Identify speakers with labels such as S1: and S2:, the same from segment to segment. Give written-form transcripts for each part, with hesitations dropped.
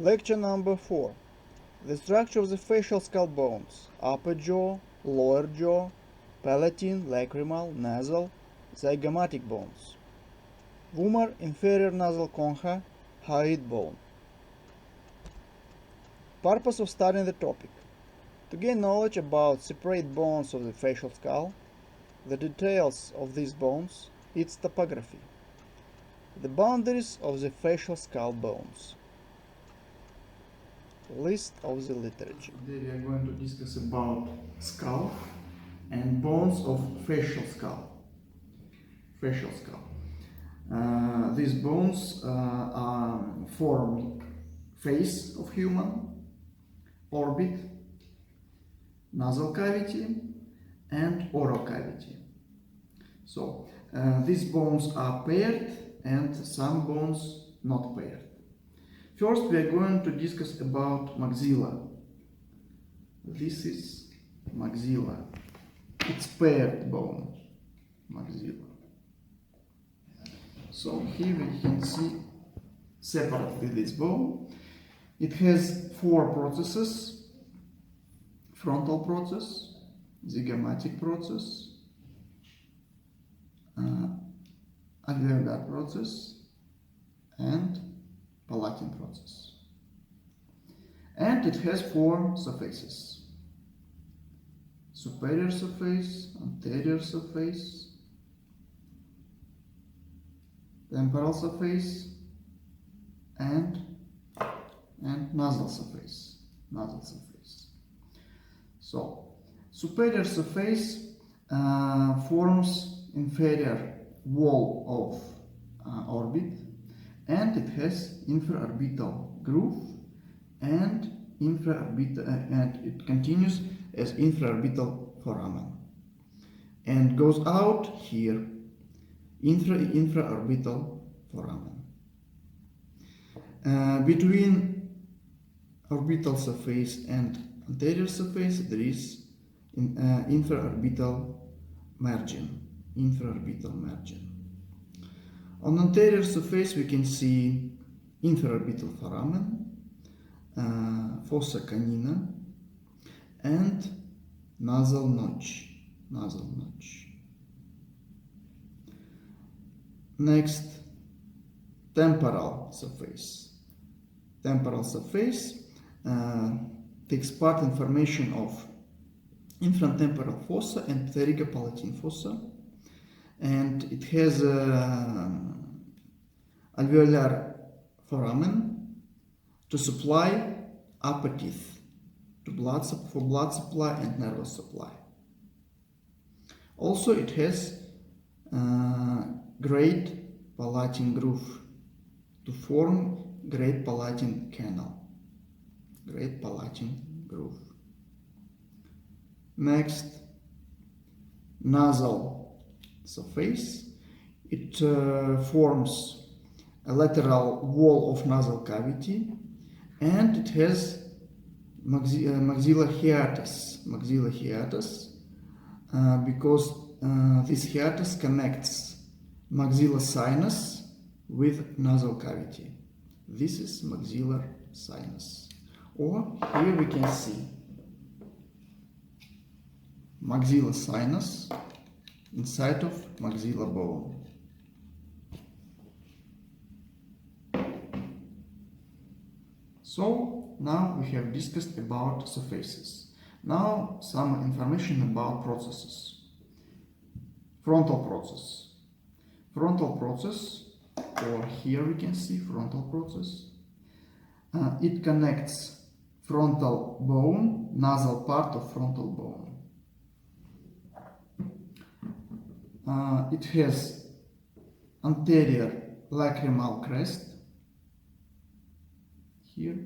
S1: Lecture number 4. The structure of the facial skull bones: upper jaw, lower jaw, palatine, lacrimal, nasal, zygomatic bones. Vomer, inferior nasal concha, hyoid bone. Purpose of studying the topic: to gain knowledge about separate bones of the facial skull, the details of these bones, its topography, the boundaries of the facial skull bones. List of the literature.
S2: Today we are going to discuss about skull and bones of facial skull. Facial skull. These bones form face of human, orbit, nasal cavity, and oral cavity. So these bones are paired and some bones not paired. First, we are going to discuss about maxilla. This is maxilla. It's paired bone, maxilla. So here we can see separately this bone. It has four processes: frontal process, zygomatic process, alveolar process, and palatine process. And it has four surfaces: superior surface, anterior surface, temporal surface, and nasal surface. Nasal surface. So, superior surface forms inferior wall of orbit, and it has infraorbital groove and it continues as infraorbital foramen and goes out here infraorbital foramen. Between orbital surface and anterior surface there is infraorbital margin. On anterior surface we can see infraorbital foramen, fossa canina, and nasal notch. Next, temporal surface. Temporal surface takes part in formation of infratemporal fossa and pterygopalatine fossa, and it has alveolar foramen to supply upper teeth for blood supply and nervous supply. Also, it has great palatine groove to form great palatine canal. Great palatine groove. Next, nasal surface. It forms a lateral wall of nasal cavity, and it has maxilla hiatus. Because this hiatus connects maxilla sinus with nasal cavity. This is maxillar sinus. Or here we can see maxilla sinus inside of maxilla bone. So now we have discussed about surfaces. Now some information about processes. Frontal process. Frontal process, or here we can see frontal process. It connects frontal bone, nasal part of frontal bone. It has anterior lacrimal crest here,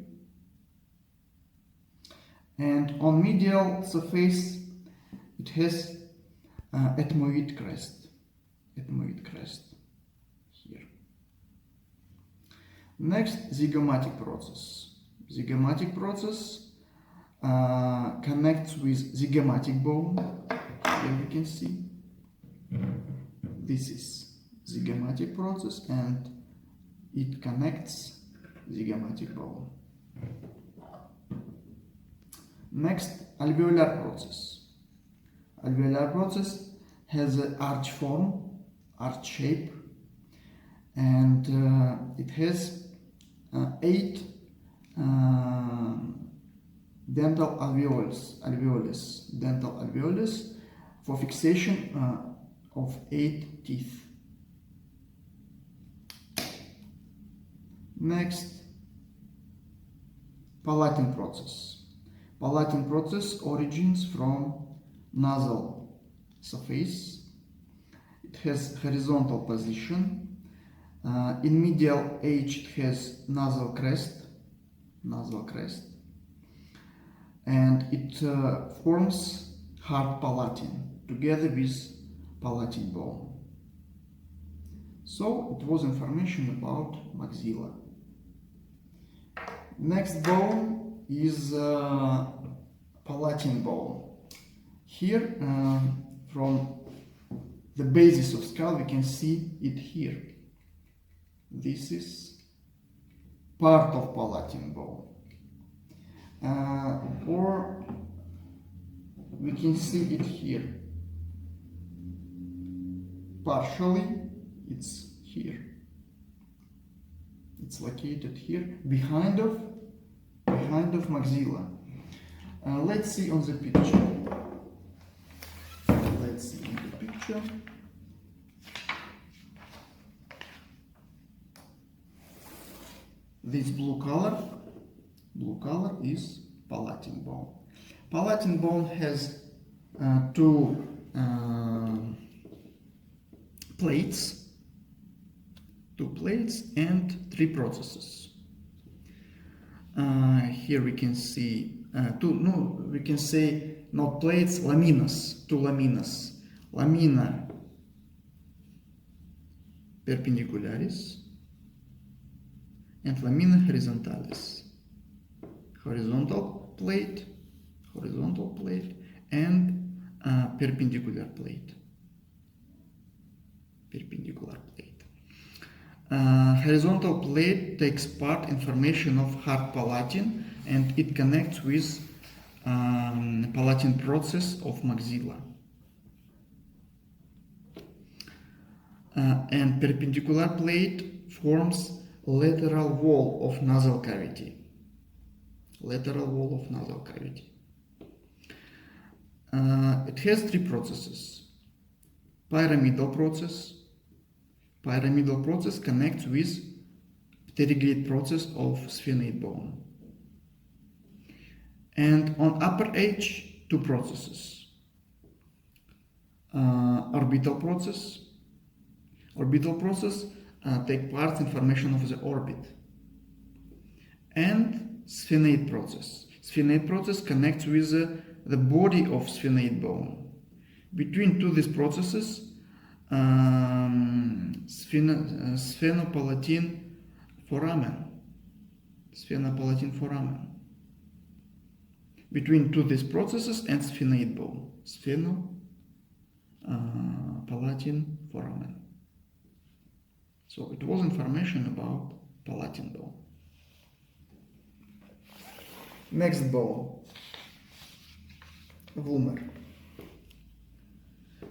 S2: and on medial surface it has ethmoid crest here. Next, zygomatic process. Zygomatic process connects with zygomatic bone. Here we can see this is zygomatic process, and it connects zygomatic bone. Next, alveolar process. Alveolar process has an arch form, arch shape, and it has 8 dental alveolus for fixation of 8 teeth. Next, palatine process. Palatine process origins from nasal surface. It has horizontal position. In medial edge it has nasal crest, and it forms hard palatine together with palatine bone. So it was information about maxilla. Next bone is palatine bone. Here, from the basis of skull, we can see it here. This is part of palatine bone. Or we can see it here. Partially, it's here. It's located here, behind of maxilla. Let's see on the picture. This blue color is palatine bone. Palatine bone has 2 plates and 3 processes. Here we can see we can say not plates, laminas, 2 laminas. Lamina perpendicularis and lamina horizontalis. Horizontal plate and perpendicular plate. Horizontal plate takes part in formation of hard palatine, and it connects with palatine process of maxilla. And perpendicular plate forms lateral wall of nasal cavity. It has 3 processes. Pyramidal process connects with pterygoid process of sphenoid bone. And on upper edge, 2 processes. Orbital process take part in formation of the orbit. And sphenoid process connects with the body of sphenoid bone. Between these processes, sphenopalatine foramen. Between these processes and sphenoid bone. Palatine foramen. So it was information about palatine bone. Next bone, Vomer.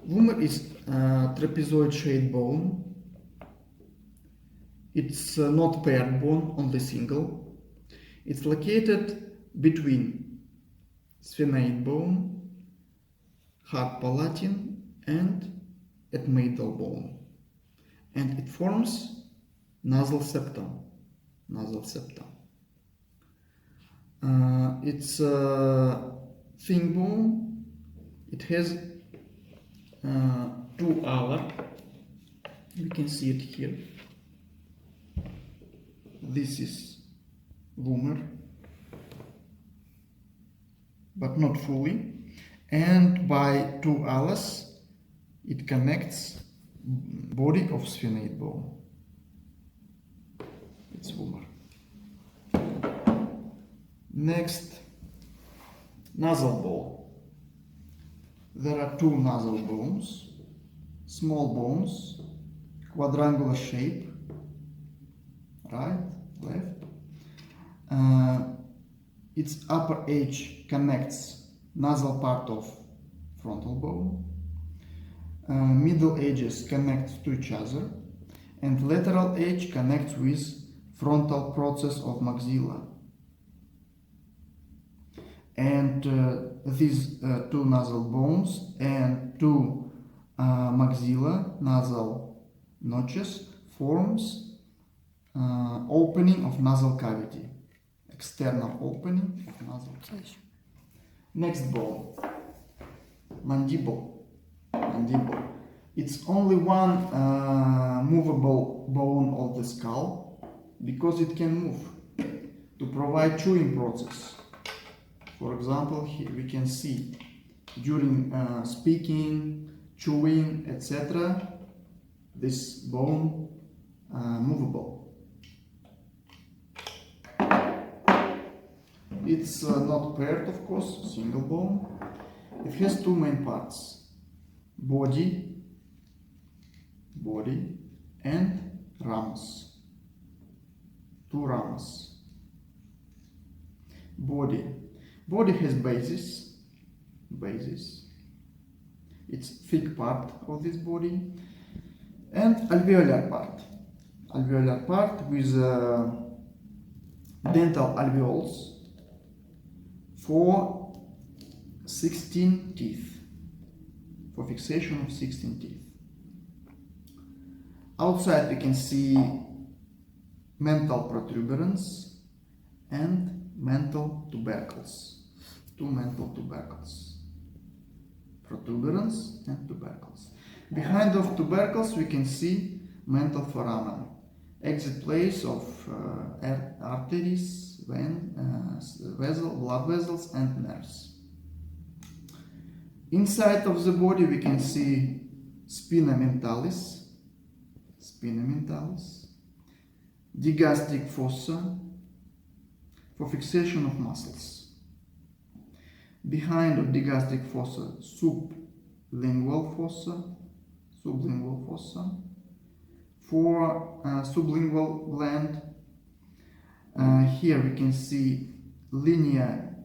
S2: Vomer is trapezoid-shaped bone. It's not paired bone, only single. It's located between sphenoid bone, hard palatine, and ethmoidal bone. And it forms nasal septum. It's a thin bone. It has 2 alar. We can see it here. This is Vomer, but not fully. And by 2 alars, it connects body of sphenoid bone. It's Vomer. Next, nasal bone. There are 2 nasal bones, small bones, quadrangular shape, right, left. its upper edge connects nasal part of frontal bone, middle edges connect to each other, and lateral edge connects with frontal process of maxilla. And these two nasal bones and two maxilla nasal notches forms opening of nasal cavity, external opening of nasal cavity. Next bone, mandible. It's only one movable bone of the skull because it can move to provide chewing process. For example, here we can see during speaking, chewing, etc. this bone movable. It's not paired, of course, single bone. It has two main parts: body and ramus. Two ramus. Body has basis. It's thick part of this body, and alveolar part with dental alveoles for 16 teeth, for fixation of 16 teeth. Outside we can see mental protuberance and mental tubercles. Two mental tubercles. Protuberance and tubercles. Behind of tubercles we can see mental foramen, exit place of arteries, blood vessels and nerves. Inside of the body we can see spina mentalis, digastric fossa for fixation of muscles. Behind of digastric fossa, sublingual fossa for sublingual gland. Here we can see linear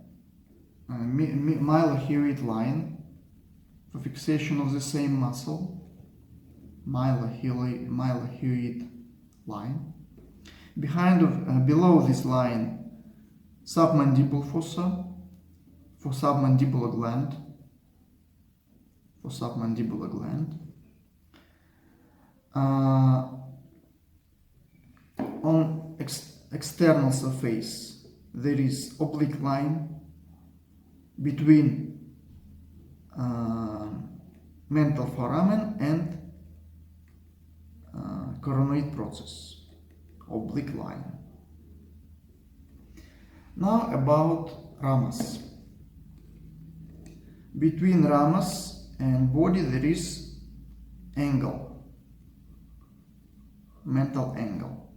S2: mylohyoid line for fixation of the same muscle, mylohyoid line. Below this line, submandibular fossa for submandibular gland. On external surface there is oblique line between mental foramen and coronoid process, oblique line. Now about ramus. Between ramus and body there is angle, mental angle.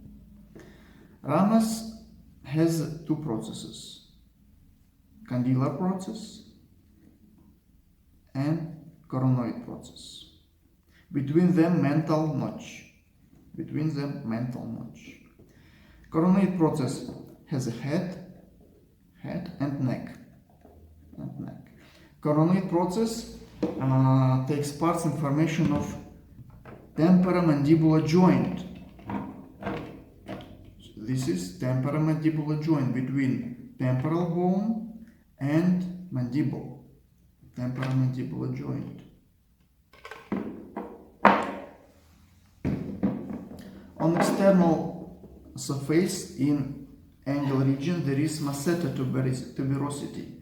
S2: Ramus has two processes: condylar process and coronoid process. Between them mental notch. Coronoid process has a head and neck. Coronoid process takes part in formation of temporomandibular joint. This is temporomandibular joint between temporal bone and mandible. Temporomandibular joint. On external surface in angle region there is masseter tuberosity.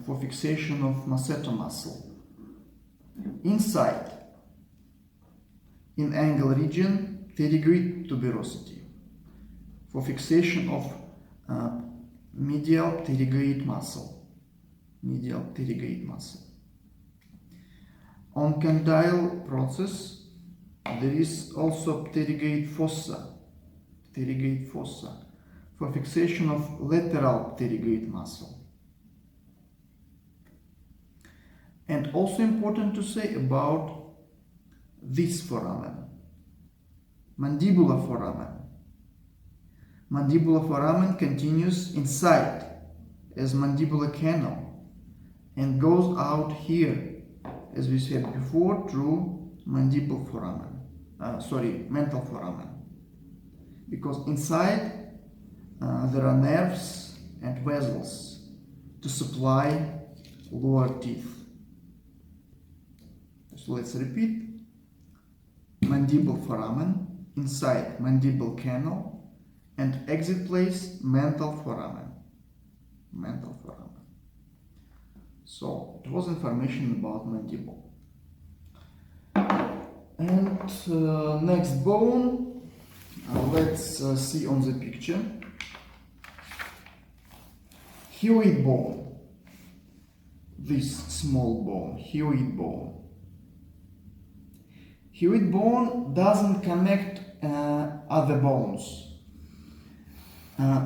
S2: For fixation of masseter muscle. Inside, in angle region, pterygoid tuberosity for fixation of medial pterygoid muscle. On condyle process, there is also pterygoid fossa for fixation of lateral pterygoid muscle. And also important to say about this foramen, mandibular foramen. Mandibular foramen continues inside as mandibular canal and goes out here, as we said before, through mental foramen, because inside there are nerves and vessels to supply lower teeth. So let's repeat. Mandible foramen, inside mandible canal, and exit place mental foramen. Mental foramen. So it was information about mandible. And next bone, let's see on the picture. Hyoid bone. This small bone, hyoid bone. Hyoid bone doesn't connect other bones.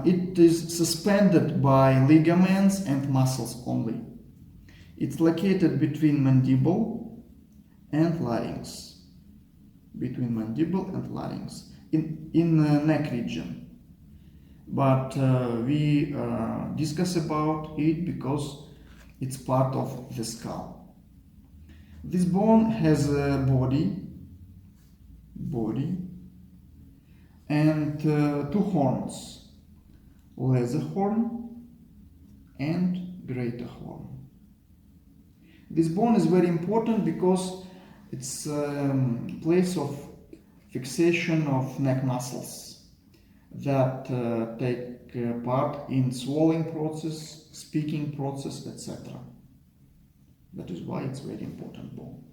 S2: It is suspended by ligaments and muscles only. It's located between mandible and larynx. Between mandible and larynx in the neck region. But we discuss about it because it's part of the skull. This bone has a body and two horns, lesser horn and greater horn. This bone is very important because it's a place of fixation of neck muscles that take part in swallowing process, speaking process, etc. That is why it's very important bone.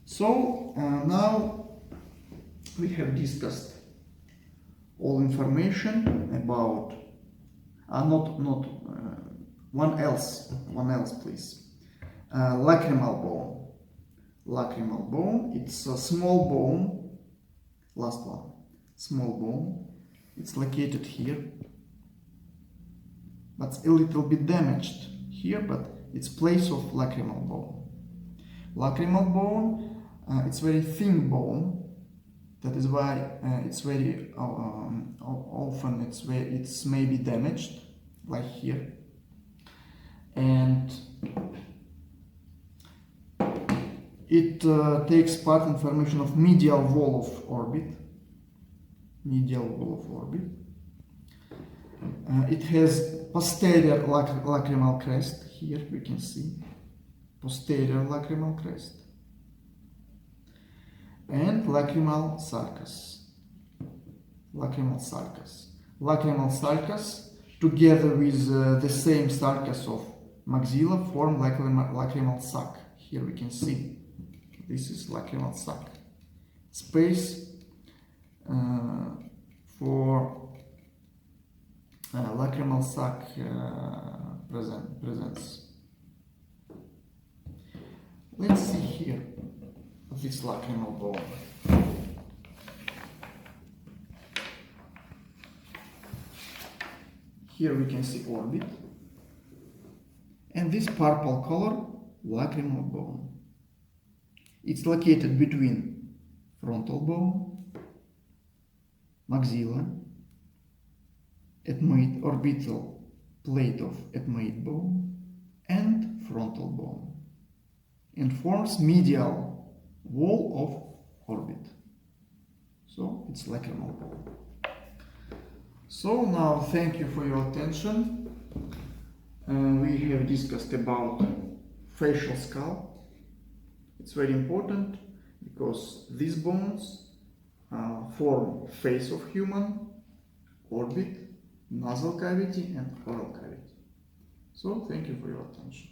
S2: So now we have discussed all information about one else please. Lacrimal bone. Lacrimal bone, it's a small bone, last one, small bone. It's located here, but a little bit damaged here, but it's place of lacrimal bone. Lacrimal bone, it's very thin bone. That is why it's very often it's maybe damaged, like here, and it takes part in formation of medial wall of orbit. Medial wall of orbit. It has posterior lacrimal crest. Here we can see posterior lacrimal crest. And lacrimal sulcus. Lacrimal sulcus. Lacrimal sulcus, together with the same sulcus of maxilla, form lacrimal sac. Here we can see. This is lacrimal sac. Space for lacrimal sac presence. Let's see here this lacrimal bone. Here we can see orbit, and this purple color, lacrimal bone. It's located between frontal bone, maxilla, ethmoid orbital plate of ethmoid bone, and frontal bone, and forms medial wall of orbit. So it's lacrimal bone. So now thank you for your attention. We have discussed about facial skull. It's very important because these bones form face of human, orbit, nasal cavity and oral cavity. So thank you for your attention.